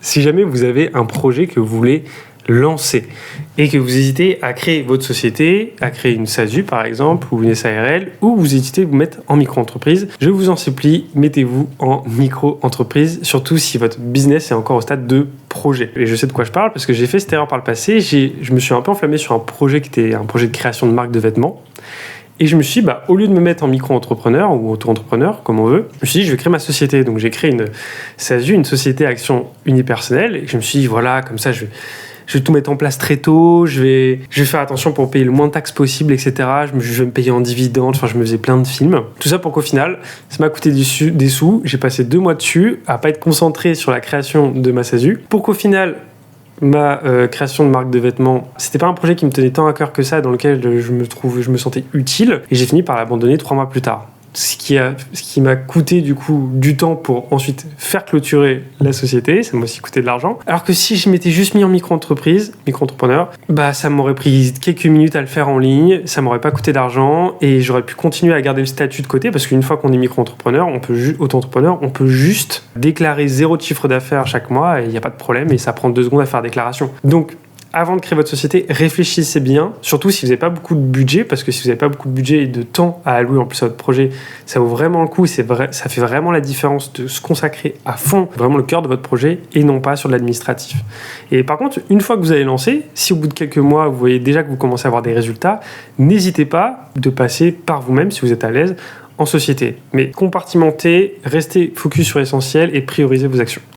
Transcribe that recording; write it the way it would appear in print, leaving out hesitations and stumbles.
Si jamais vous avez un projet que vous voulez lancer et que vous hésitez à créer votre société, à créer une SASU par exemple, ou une SARL, ou vous hésitez à vous mettre en micro-entreprise, je vous en supplie, mettez-vous en micro-entreprise, surtout si votre business est encore au stade de projet. Et je sais de quoi je parle parce que j'ai fait cette erreur par le passé, je me suis un peu enflammé sur un projet qui était un projet de création de marque de vêtements. Et je me suis dit, au lieu de me mettre en micro-entrepreneur ou auto-entrepreneur, comme on veut, je me suis dit, je vais créer ma société. Donc, j'ai créé une SASU, une société à action unipersonnelle. Et je me suis dit, voilà, comme ça, je vais tout mettre en place très tôt. Je vais faire attention pour payer le moins de taxes possible, etc. Je vais me payer en dividendes. Enfin, je me faisais plein de films. Tout ça pour qu'au final, ça m'a coûté des sous. J'ai passé 2 mois dessus à pas être concentré sur la création de ma SASU. Pour qu'au final, ma création de marque de vêtements, c'était pas un projet qui me tenait tant à cœur que ça, dans lequel je me sentais utile, et j'ai fini par l'abandonner 3 mois plus tard. Ce qui m'a coûté du coup du temps pour ensuite faire clôturer la société, ça m'a aussi coûté de l'argent. Alors que si je m'étais juste mis en micro-entrepreneur, ça m'aurait pris quelques minutes à le faire en ligne, ça m'aurait pas coûté d'argent et j'aurais pu continuer à garder le statut de côté parce qu'une fois qu'on est micro-entrepreneur, auto-entrepreneur, on peut juste déclarer 0 de chiffre d'affaires chaque mois et il n'y a pas de problème et ça prend 2 secondes à faire la déclaration. Donc, avant de créer votre société, réfléchissez bien, surtout si vous n'avez pas beaucoup de budget, parce que si vous n'avez pas beaucoup de budget et de temps à allouer en plus à votre projet, ça vaut vraiment le coup, ça fait vraiment la différence de se consacrer à fond, vraiment le cœur de votre projet, et non pas sur de l'administratif. Et par contre, une fois que vous avez lancé, si au bout de quelques mois, vous voyez déjà que vous commencez à avoir des résultats, n'hésitez pas de passer par vous-même, si vous êtes à l'aise, en société. Mais compartimentez, restez focus sur l'essentiel et priorisez vos actions.